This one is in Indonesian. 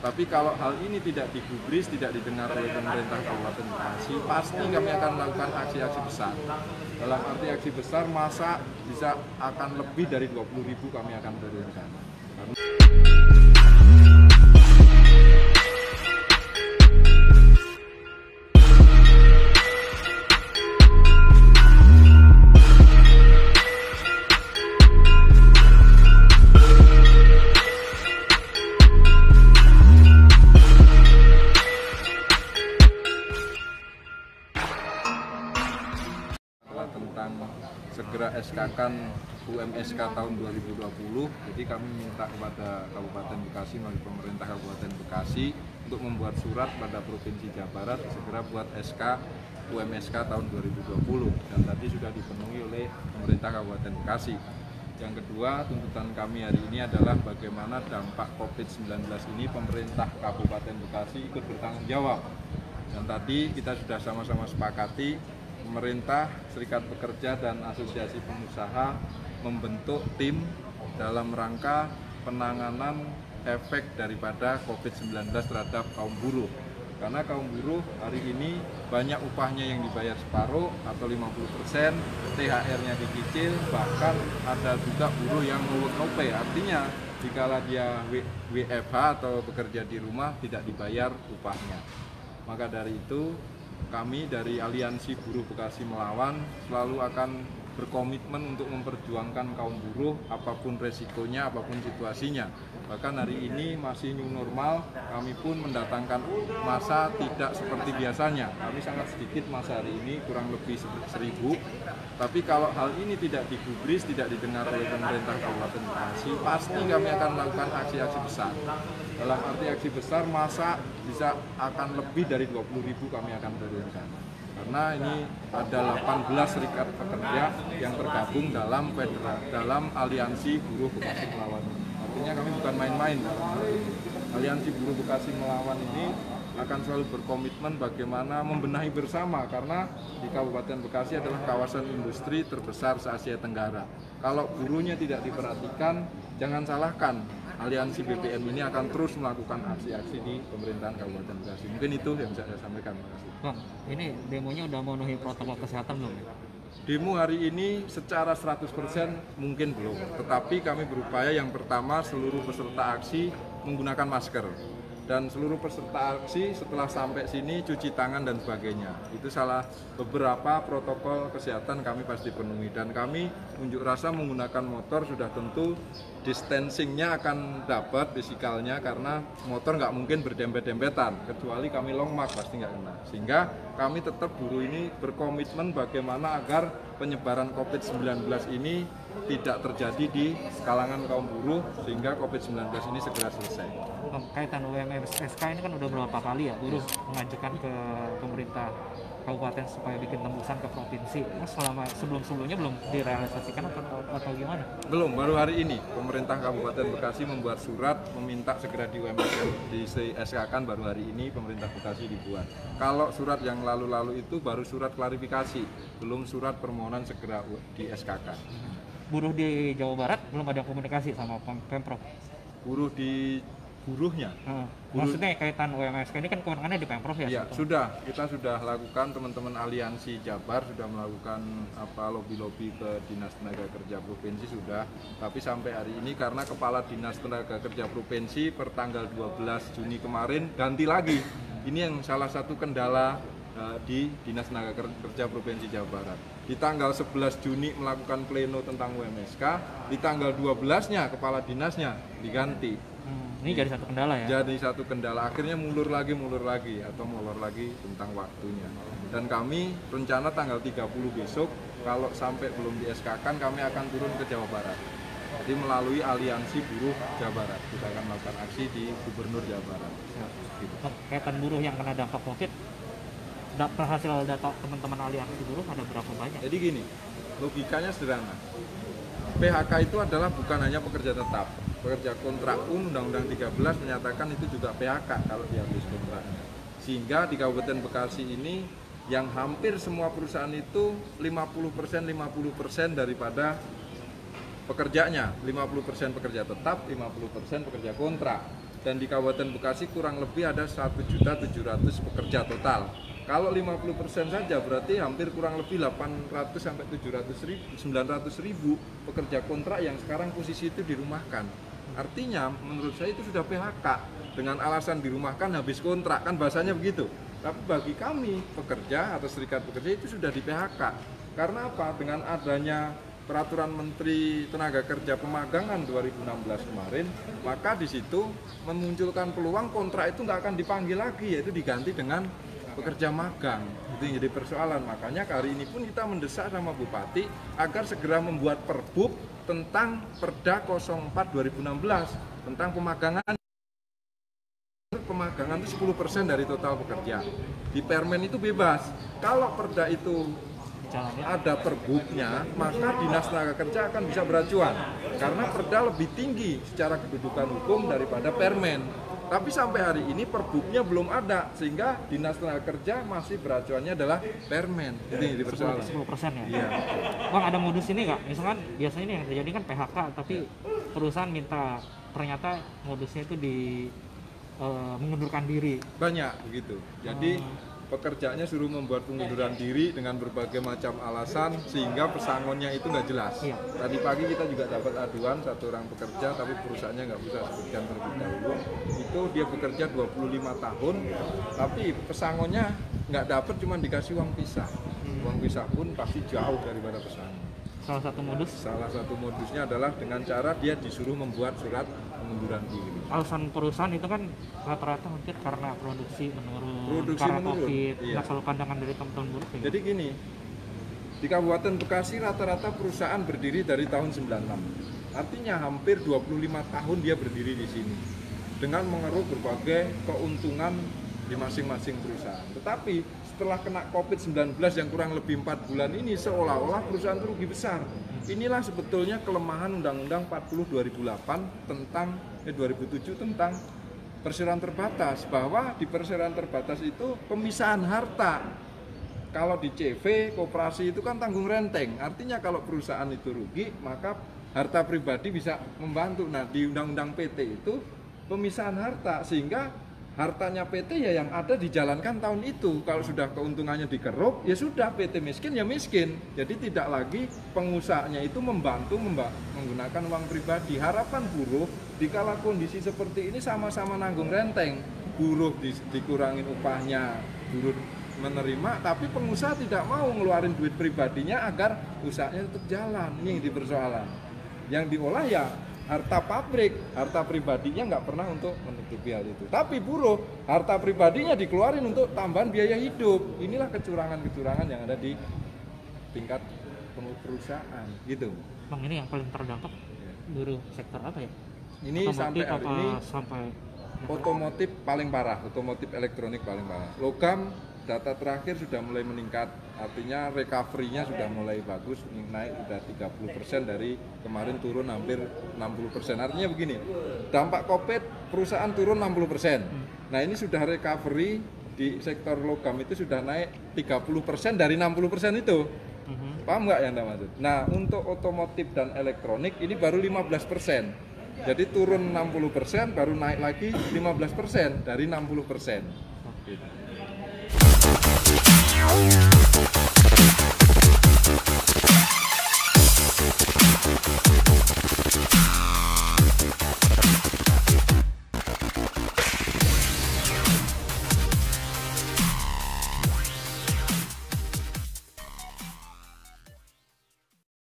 Tapi kalau hal ini tidak digubris, tidak didengar oleh pemerintah Kabupaten Bekasi, pasti kami akan melakukan aksi-aksi besar. Dalam arti aksi besar, masa bisa akan lebih dari 20.000 kami akan turunkan. Tentang segera SK-kan UMSK tahun 2020, jadi kami minta kepada Kabupaten Bekasi melalui pemerintah Kabupaten Bekasi untuk membuat surat pada Provinsi Jawa Barat segera buat SK UMSK tahun 2020, dan tadi sudah dipenuhi oleh pemerintah Kabupaten Bekasi. Yang kedua, tuntutan kami hari ini adalah bagaimana dampak COVID-19 ini pemerintah Kabupaten Bekasi ikut bertanggung jawab. Dan tadi kita sudah sama-sama sepakati, pemerintah, serikat pekerja, dan asosiasi pengusaha membentuk tim dalam rangka penanganan efek daripada COVID-19 terhadap kaum buruh. Karena kaum buruh hari ini banyak upahnya yang dibayar separuh atau 50%, THR-nya dicicil, bahkan ada juga buruh yang no pay. Artinya, jika dia WFH atau bekerja di rumah tidak dibayar upahnya. Maka dari itu, kami dari Aliansi Buruh Bekasi Melawan selalu akan berkomitmen untuk memperjuangkan kaum buruh apapun resikonya, apapun situasinya. Bahkan hari ini masih new normal, kami pun mendatangkan massa tidak seperti biasanya. Kami sangat sedikit massa hari ini, kurang lebih 1.000. Tapi kalau hal ini tidak digubris, tidak didengar oleh pemerintah Kabupaten Bekasi, pasti kami akan melakukan aksi-aksi besar. Dalam arti aksi besar, massa bisa akan lebih dari 20.000 kami akan turunkan. Karena ini ada 18 serikat pekerja yang tergabung dalam Aliansi Buruh Bekasi Melawan. Artinya kami bukan main-main dalam hal ini. Aliansi Buruh Bekasi Melawan ini akan selalu berkomitmen bagaimana membenahi bersama, karena di Kabupaten Bekasi adalah kawasan industri terbesar se-Asia Tenggara. Kalau buruhnya tidak diperhatikan, jangan salahkan, Aliansi BPM ini akan terus melakukan aksi-aksi di pemerintahan Kabupaten Bekasi. Mungkin itu yang bisa saya sampaikan. Bang, ini demonya udah memenuhi protokol kesehatan belum? Demo hari ini secara 100% mungkin belum, tetapi kami berupaya yang pertama seluruh peserta aksi menggunakan masker. Dan seluruh peserta aksi setelah sampai sini cuci tangan dan sebagainya. Itu salah beberapa protokol kesehatan kami pasti penuhi. Dan kami unjuk rasa menggunakan motor sudah tentu distancingnya akan dapat fisikalnya, karena motor nggak mungkin berdempet-dempetan. Kecuali kami long march pasti nggak kena. Sehingga kami tetap buruh ini berkomitmen bagaimana agar penyebaran COVID-19 ini tidak terjadi di kalangan kaum buruh, sehingga COVID-19 ini segera selesai. Kaitan UMSK ini kan udah berapa kali ya buruh mengajukan ke pemerintah kabupaten supaya bikin tembusan ke provinsi. Mas, selama sebelumnya belum direalisasikan atau gimana? Belum, baru hari ini pemerintah Kabupaten Bekasi membuat surat meminta segera di UMSK di SK-kan, baru hari ini pemerintah Bekasi dibuat. Kalau surat yang lalu-lalu itu baru surat klarifikasi, belum surat permohonan segera di SK-kan. Buruh di Jawa Barat belum ada komunikasi sama Pemprov? Buruh di buruhnya. Maksudnya kaitan UMSK ini kan kewenangannya di Pemprov ya? Iya, sudah. Kita sudah lakukan, teman-teman Aliansi Jabar sudah melakukan lobby-lobby ke Dinas Tenaga Kerja Provinsi sudah. Tapi sampai hari ini karena Kepala Dinas Tenaga Kerja Provinsi per tanggal 12 Juni kemarin ganti lagi. Ini yang salah satu kendala di Dinas Tenaga Kerja Provinsi Jawa Barat. Di tanggal 11 Juni melakukan pleno tentang UMSK, di tanggal 12-nya Kepala Dinasnya diganti. Ini jadi satu kendala ya? Jadi satu kendala, akhirnya mulur lagi atau molor lagi tentang waktunya. Dan kami rencana tanggal 30 besok, kalau sampai belum di SK-kan, kami akan turun ke Jawa Barat. Jadi melalui Aliansi Buruh Jawa Barat, kita akan melakukan aksi di Gubernur Jawa Barat. Gitu. Kaitan buruh yang kena dampak COVID, hasil data teman-teman Aliansi Buruh ada berapa banyak? Jadi gini, logikanya sederhana. PHK itu adalah bukan hanya pekerja tetap, pekerja kontrak pun Undang-Undang 13 menyatakan itu juga PHK kalau dihabis kontraknya. Sehingga di Kabupaten Bekasi ini yang hampir semua perusahaan itu 50% daripada pekerjanya, 50% pekerja tetap, 50% pekerja kontrak. dan di Kabupaten Bekasi kurang lebih ada 1.700.000 pekerja total. Kalau 50% saja berarti hampir kurang lebih 800 sampai 900.000 pekerja kontrak yang sekarang posisi itu dirumahkan. Artinya menurut saya itu sudah PHK dengan alasan dirumahkan habis kontrak, kan bahasanya begitu. Tapi bagi kami pekerja atau serikat pekerja itu sudah di PHK. Karena apa? Dengan adanya Peraturan Menteri Tenaga Kerja Pemagangan 2016 kemarin, maka di situ memunculkan peluang kontrak itu nggak akan dipanggil lagi, yaitu diganti dengan pekerja magang. Itu yang jadi persoalan. Makanya hari ini pun kita mendesak sama Bupati agar segera membuat Perbub tentang Perda 04 2016 tentang pemagangan. Pemagangan itu 10% dari total pekerja. Di Permen itu bebas. Kalau Perda itu ada perbubnya, maka Dinas Tenaga Kerja akan bisa beracuan karena Perda lebih tinggi secara kedudukan hukum daripada Permen. Tapi sampai hari ini perbubnya belum ada, sehingga Dinas Tenaga Kerja masih beracuannya adalah Permen. Itu yang dipersoalkan. 10% ya? Iya. Bang, ada modus ini nggak? Misalkan biasanya ini yang terjadi kan PHK, tapi perusahaan minta, ternyata modusnya itu mengundurkan diri. Banyak begitu. Jadi pekerjaannya suruh membuat pengunduran diri dengan berbagai macam alasan sehingga pesangonnya itu nggak jelas. Iya. Tadi pagi kita juga dapat aduan satu orang pekerja tapi perusahaannya nggak bisa sebutkan terlebih dahulu. Itu dia bekerja 25 tahun tapi pesangonnya nggak dapat, cuma dikasih uang pisah. Uang pisah pun pasti jauh daripada pesangon. Salah satu modusnya adalah dengan cara dia disuruh membuat surat pengunduran diri. Alasan perusahaan itu kan rata-rata mungkin karena produksi menurun, karena COVID, iya. selalu pandangan dari teman-teman buruh. Jadi gini, di Kabupaten Bekasi rata-rata perusahaan berdiri dari tahun 96. Artinya hampir 25 tahun dia berdiri di sini dengan mengeruk berbagai keuntungan di masing-masing perusahaan. Tetapi setelah kena COVID-19 yang kurang lebih 4 bulan ini, seolah-olah perusahaan itu rugi besar. Inilah sebetulnya kelemahan Undang-Undang 40 2008 tentang 2007 tentang perseroan terbatas, bahwa di perseroan terbatas itu pemisahan harta. Kalau di CV, koperasi itu kan tanggung renteng. Artinya kalau perusahaan itu rugi, maka harta pribadi bisa membantu. Nah, di Undang-Undang PT itu pemisahan harta, sehingga hartanya PT ya yang ada dijalankan tahun itu. Kalau sudah keuntungannya dikeruk, ya sudah, PT miskin ya miskin. Jadi tidak lagi pengusahanya itu membantu menggunakan uang pribadi. Harapan buruh di kala kondisi seperti ini sama-sama nanggung renteng. Buruh dikurangin upahnya, buruh menerima, tapi pengusaha tidak mau ngeluarin duit pribadinya agar usahanya tetap jalan. Ini yang dipersoalan. Yang diolah ya harta pabrik, harta pribadinya nggak pernah untuk menutupi hal itu. Tapi buruh, harta pribadinya dikeluarin untuk tambahan biaya hidup. Inilah kecurangan-kecurangan yang ada di tingkat perusahaan, gitu. Bang, ini yang paling terdampak buruh sektor apa ya? Ini otomotif sampai hari ini sampai otomotif paling parah, otomotif elektronik paling parah. Logam data terakhir sudah mulai meningkat, artinya recovery-nya sudah mulai bagus, naik sudah 30% dari kemarin, turun hampir 60%. Artinya begini, dampak COVID perusahaan turun 60%. Nah, ini sudah recovery di sektor logam itu sudah naik 30% dari 60% itu. Paham nggak yang Anda maksud? Nah, untuk otomotif dan elektronik ini baru 15%. Jadi turun 60%, baru naik lagi 15% dari 60%. Gitu.